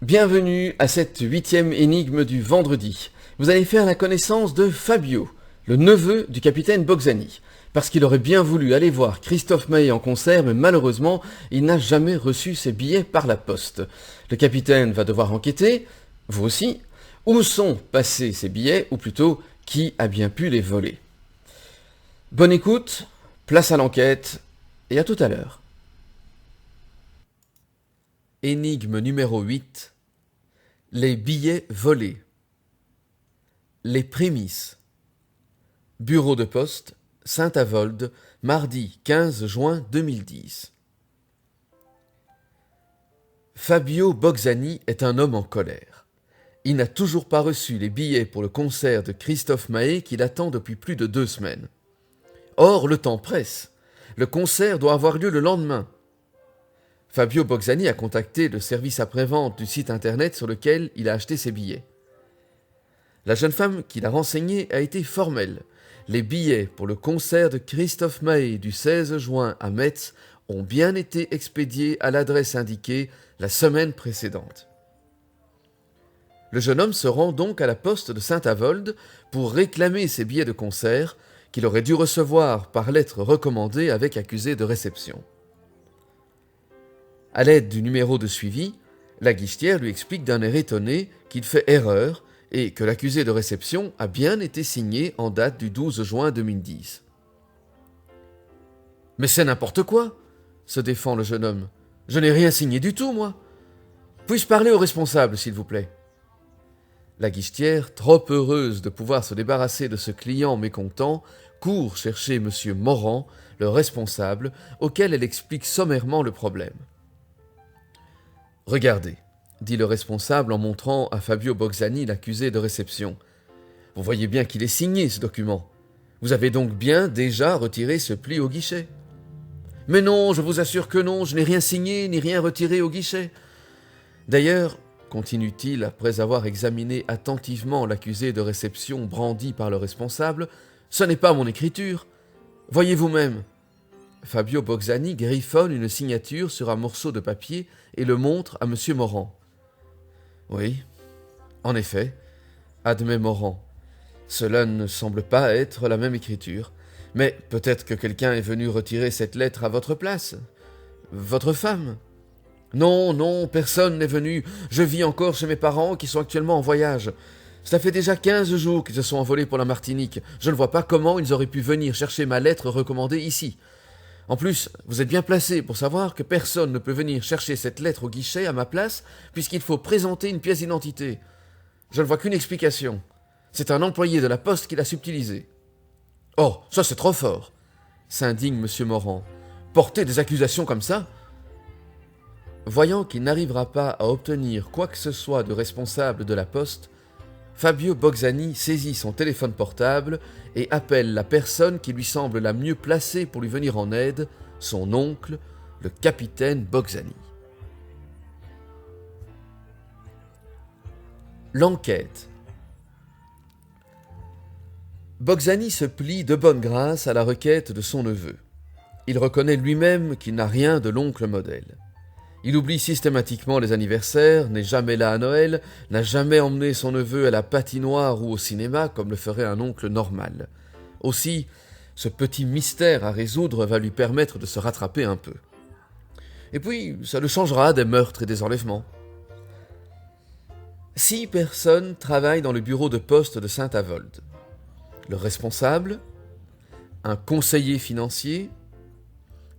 Bienvenue à cette 8e énigme du vendredi. Vous allez faire la connaissance de Fabio, le neveu du capitaine Boxani, parce qu'il aurait bien voulu aller voir Christophe Maé en concert, mais malheureusement, il n'a jamais reçu ses billets par la poste. Le capitaine va devoir enquêter, vous aussi, où sont passés ces billets, ou plutôt, qui a bien pu les voler. Bonne écoute, place à l'enquête, et à tout à l'heure. Énigme numéro 8. Les billets volés. Les prémices. Bureau de poste, Saint-Avold, mardi 15 juin 2010. Fabio Boxani est un homme en colère. Il n'a toujours pas reçu les billets pour le concert de Christophe Maé qu'il attend depuis plus de 2 semaines. Or, le temps presse. Le concert doit avoir lieu le lendemain. Fabio Boxani a contacté le service après-vente du site internet sur lequel il a acheté ses billets. La jeune femme qui l'a renseigné a été formelle. Les billets pour le concert de Christophe Maé du 16 juin à Metz ont bien été expédiés à l'adresse indiquée la semaine précédente. Le jeune homme se rend donc à la poste de Saint-Avold pour réclamer ses billets de concert qu'il aurait dû recevoir par lettre recommandée avec accusé de réception. À l'aide du numéro de suivi, la guichetière lui explique d'un air étonné qu'il fait erreur et que l'accusé de réception a bien été signé en date du 12 juin 2010. « Mais c'est n'importe quoi !» se défend le jeune homme. « Je n'ai rien signé du tout, moi. Puis-je parler au responsable, s'il vous plaît ?» La guichetière, trop heureuse de pouvoir se débarrasser de ce client mécontent, court chercher M. Morand, le responsable, auquel elle explique sommairement le problème. « Regardez, dit le responsable en montrant à Fabio Boxani l'accusé de réception. Vous voyez bien qu'il est signé, ce document. Vous avez donc bien déjà retiré ce pli au guichet. Mais non, je vous assure que non, je n'ai rien signé ni rien retiré au guichet. D'ailleurs, continue-t-il après avoir examiné attentivement l'accusé de réception brandi par le responsable, ce n'est pas mon écriture. Voyez vous-même. Fabio Boxani griffonne une signature sur un morceau de papier et le montre à M. Morand. « Oui, en effet, admet Morand. Cela ne semble pas être la même écriture. Mais peut-être que quelqu'un est venu retirer cette lettre à votre place. Votre femme ? Non, non, personne n'est venu. Je vis encore chez mes parents qui sont actuellement en voyage. Cela fait déjà 15 jours qu'ils se sont envolés pour la Martinique. Je ne vois pas comment ils auraient pu venir chercher ma lettre recommandée ici. En plus, vous êtes bien placé pour savoir que personne ne peut venir chercher cette lettre au guichet à ma place puisqu'il faut présenter une pièce d'identité. Je ne vois qu'une explication. C'est un employé de la poste qui l'a subtilisé. »« Oh, ça c'est trop fort !» s'indigne M. Morand. « Porter des accusations comme ça ?» Voyant qu'il n'arrivera pas à obtenir quoi que ce soit de responsable de la poste, Fabio Boxani saisit son téléphone portable et appelle la personne qui lui semble la mieux placée pour lui venir en aide, son oncle, le capitaine Boxani. L'enquête. Boxani se plie de bonne grâce à la requête de son neveu. Il reconnaît lui-même qu'il n'a rien de l'oncle modèle. Il oublie systématiquement les anniversaires, n'est jamais là à Noël, n'a jamais emmené son neveu à la patinoire ou au cinéma comme le ferait un oncle normal. Aussi, ce petit mystère à résoudre va lui permettre de se rattraper un peu. Et puis, ça le changera des meurtres et des enlèvements. 6 personnes travaillent dans le bureau de poste de Saint-Avold. Le responsable, un conseiller financier,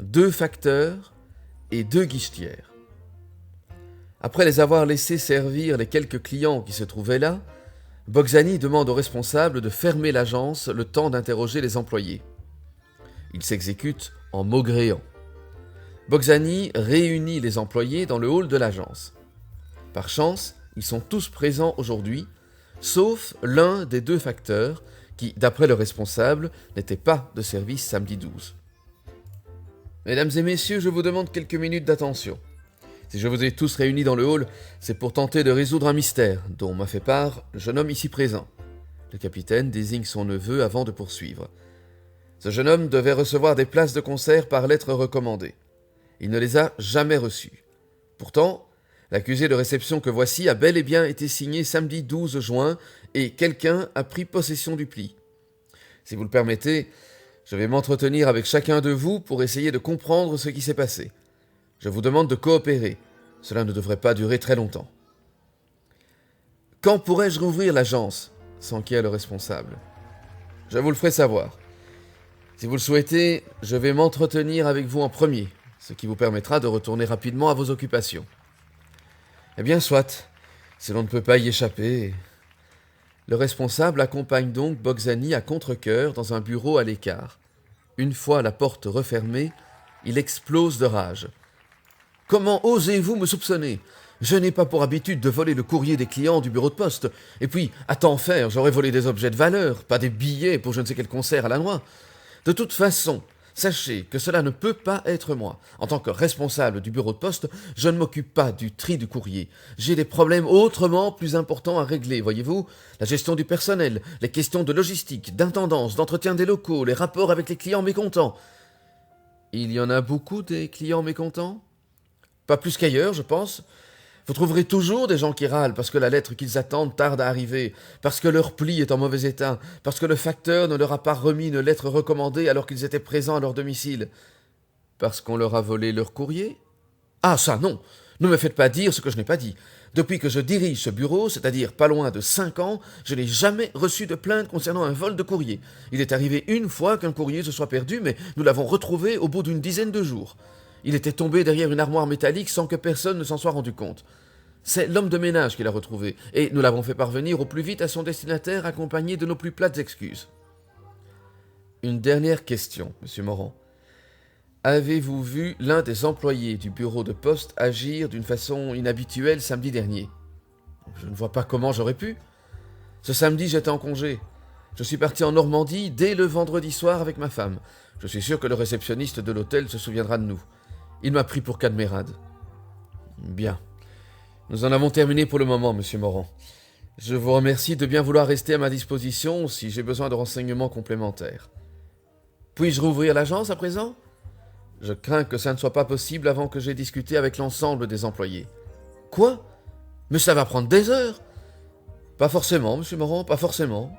2 facteurs et 2 guichetières. Après les avoir laissés servir les quelques clients qui se trouvaient là, Boxani demande au responsable de fermer l'agence le temps d'interroger les employés. Il s'exécute en maugréant. Boxani réunit les employés dans le hall de l'agence. Par chance, ils sont tous présents aujourd'hui, sauf l'un des 2 facteurs qui, d'après le responsable, n'était pas de service samedi 12. « Mesdames et messieurs, je vous demande quelques minutes d'attention. Si je vous ai tous réunis dans le hall, c'est pour tenter de résoudre un mystère dont m'a fait part le jeune homme ici présent. » Le capitaine désigne son neveu avant de poursuivre. Ce jeune homme devait recevoir des places de concert par lettre recommandée. Il ne les a jamais reçues. Pourtant, L'accusé de réception que voici a bel et bien été signé samedi 12 juin et quelqu'un a pris possession du pli. Si vous le permettez, je vais m'entretenir avec chacun de vous pour essayer de comprendre ce qui s'est passé. Je vous demande de coopérer. Cela ne devrait pas durer très longtemps. Quand pourrais-je rouvrir l'agence ? S'enquiert le responsable. Je vous le ferai savoir. Si vous le souhaitez, je vais m'entretenir avec vous en premier, ce qui vous permettra de retourner rapidement à vos occupations. Eh bien, soit, si l'on ne peut pas y échapper. Le responsable accompagne donc Boczany à contre-cœur dans un bureau à l'écart. Une fois la porte refermée, il explose de rage. « Comment osez-vous me soupçonner ? Je n'ai pas pour habitude de voler le courrier des clients du bureau de poste. Et puis, à t'en faire, j'aurais volé des objets de valeur, pas des billets pour je ne sais quel concert à la noix. De toute façon, sachez que cela ne peut pas être moi. En tant que responsable du bureau de poste, je ne m'occupe pas du tri du courrier. J'ai des problèmes autrement plus importants à régler, voyez-vous. La gestion du personnel, les questions de logistique, d'intendance, d'entretien des locaux, les rapports avec les clients mécontents. Il y en a beaucoup des clients mécontents ? Pas plus qu'ailleurs, je pense. Vous trouverez toujours des gens qui râlent parce que la lettre qu'ils attendent tarde à arriver, parce que leur pli est en mauvais état, parce que le facteur ne leur a pas remis une lettre recommandée alors qu'ils étaient présents à leur domicile. Parce qu'on leur a volé leur courrier ? Ah, ça, non. Ne me faites pas dire ce que je n'ai pas dit. Depuis que je dirige ce bureau, c'est-à-dire pas loin de 5 ans, je n'ai jamais reçu de plainte concernant un vol de courrier. Il est arrivé une fois qu'un courrier se soit perdu, mais nous l'avons retrouvé au bout d'une dizaine de jours. Il était tombé derrière une armoire métallique sans que personne ne s'en soit rendu compte. C'est l'homme de ménage qui l'a retrouvé, et nous l'avons fait parvenir au plus vite à son destinataire accompagné de nos plus plates excuses. Une dernière question, monsieur Morand. Avez-vous vu l'un des employés du bureau de poste agir d'une façon inhabituelle samedi dernier ? Je ne vois pas comment j'aurais pu. Ce samedi, j'étais en congé. Je suis parti en Normandie dès le vendredi soir avec ma femme. Je suis sûr que le réceptionniste de l'hôtel se souviendra de nous. Il m'a pris pour Cadmerade. Bien. Nous en avons terminé pour le moment, monsieur Morand. Je vous remercie de bien vouloir rester à ma disposition si j'ai besoin de renseignements complémentaires. Puis-je rouvrir l'agence à présent ? Je crains que ça ne soit pas possible avant que j'aie discuté avec l'ensemble des employés. Quoi ? Mais ça va prendre des heures ? Pas forcément, monsieur Morand, pas forcément.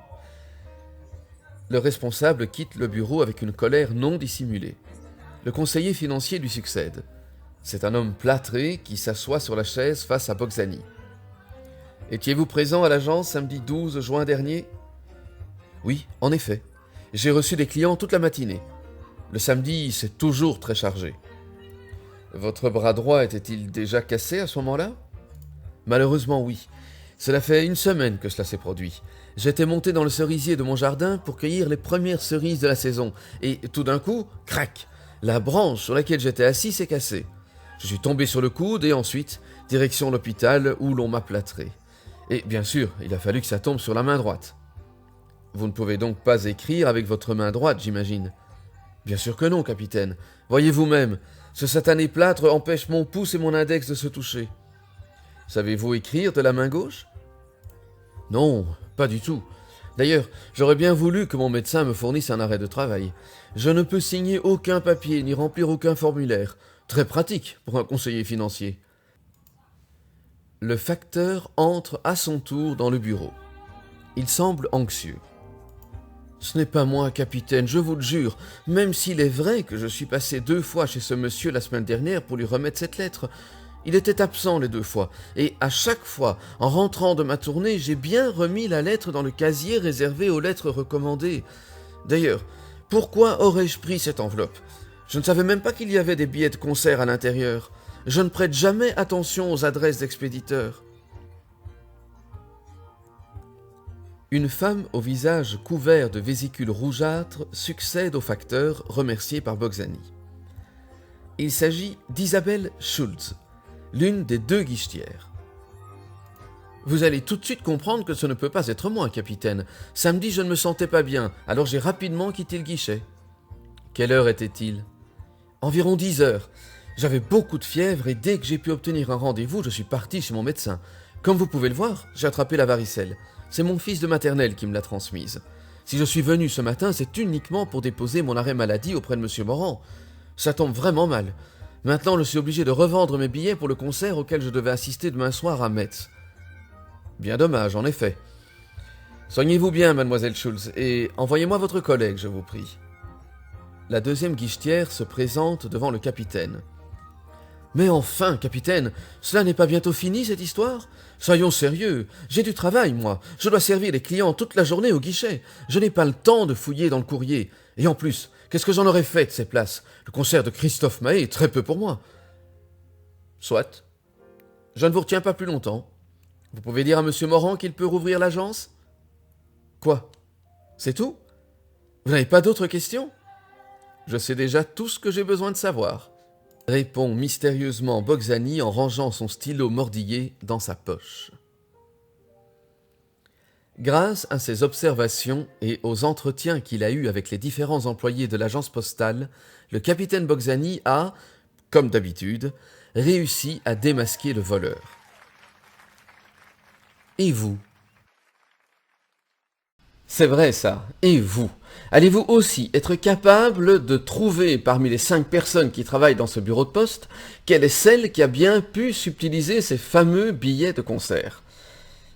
Le responsable quitte le bureau avec une colère non dissimulée. Le conseiller financier lui succède. C'est un homme plâtré qui s'assoit sur la chaise face à Boczany. « Étiez-vous présent à l'agence samedi 12 juin dernier ?»« Oui, en effet. J'ai reçu des clients toute la matinée. Le samedi, c'est toujours très chargé. »« Votre bras droit était-il déjà cassé à ce moment-là ?»« Malheureusement, oui. Cela fait une semaine que cela s'est produit. J'étais monté dans le cerisier de mon jardin pour cueillir les premières cerises de la saison, et tout d'un coup, crac, la branche sur laquelle j'étais assis s'est cassée. Je suis tombé sur le coude et ensuite, direction l'hôpital où l'on m'a plâtré. Et bien sûr, il a fallu que ça tombe sur la main droite. Vous ne pouvez donc pas écrire avec votre main droite, j'imagine. Bien sûr que non, capitaine. Voyez vous-même, ce satané plâtre empêche mon pouce et mon index de se toucher. Savez-vous écrire de la main gauche ? Non, pas du tout. D'ailleurs, j'aurais bien voulu que mon médecin me fournisse un arrêt de travail. Je ne peux signer aucun papier ni remplir aucun formulaire. Très pratique pour un conseiller financier. Le facteur entre à son tour dans le bureau. Il semble anxieux. « Ce n'est pas moi, capitaine, je vous le jure, même s'il est vrai que je suis passé 2 fois chez ce monsieur la semaine dernière pour lui remettre cette lettre. Il était absent les 2 fois, et à chaque fois, en rentrant de ma tournée, j'ai bien remis la lettre dans le casier réservé aux lettres recommandées. D'ailleurs, pourquoi aurais-je pris cette enveloppe ? Je ne savais même pas qu'il y avait des billets de concert à l'intérieur. Je ne prête jamais attention aux adresses d'expéditeurs. » Une femme au visage couvert de vésicules rougeâtres succède au facteur remercié par Boczany. Il s'agit d'Isabelle Schultz, l'une des 2 guichetières. « Vous allez tout de suite comprendre que ce ne peut pas être moi, capitaine. Samedi, je ne me sentais pas bien, alors j'ai rapidement quitté le guichet. » « Quelle heure était-il » ?« Environ 10 heures. J'avais beaucoup de fièvre et dès que j'ai pu obtenir un rendez-vous, je suis parti chez mon médecin. Comme vous pouvez le voir, j'ai attrapé la varicelle. C'est mon fils de maternelle qui me l'a transmise. Si je suis venu ce matin, c'est uniquement pour déposer mon arrêt maladie auprès de M. Morand. Ça tombe vraiment mal. Maintenant, je suis obligé de revendre mes billets pour le concert auquel je devais assister demain soir à Metz. Bien dommage, en effet. Soignez-vous bien, mademoiselle Schulz, et envoyez-moi votre collègue, je vous prie. La deuxième guichetière se présente devant le capitaine. Mais enfin, capitaine, cela n'est pas bientôt fini, cette histoire? Soyons sérieux, j'ai du travail, moi. Je dois servir les clients toute la journée au guichet. Je n'ai pas le temps de fouiller dans le courrier. Et en plus, qu'est-ce que j'en aurais fait de ces places? Le concert de Christophe Maé est très peu pour moi. Soit. Je ne vous retiens pas plus longtemps. Vous pouvez dire à monsieur Morand qu'il peut rouvrir l'agence? Quoi? C'est tout? Vous n'avez pas d'autres questions? Je sais déjà tout ce que j'ai besoin de savoir, répond mystérieusement Boxani en rangeant son stylo mordillé dans sa poche. Grâce à ses observations et aux entretiens qu'il a eus avec les différents employés de l'agence postale, le capitaine Boxani a, comme d'habitude, réussi à démasquer le voleur. Et vous? C'est vrai ça, et vous? Allez-vous aussi être capable de trouver parmi les 5 personnes qui travaillent dans ce bureau de poste, quelle est celle qui a bien pu subtiliser ces fameux billets de concert?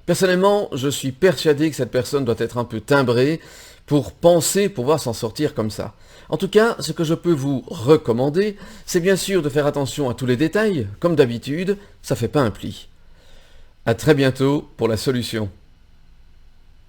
Personnellement, je suis persuadé que cette personne doit être un peu timbrée pour penser pouvoir s'en sortir comme ça. En tout cas, ce que je peux vous recommander, c'est bien sûr de faire attention à tous les détails. Comme d'habitude, ça fait pas un pli. À très bientôt pour la solution.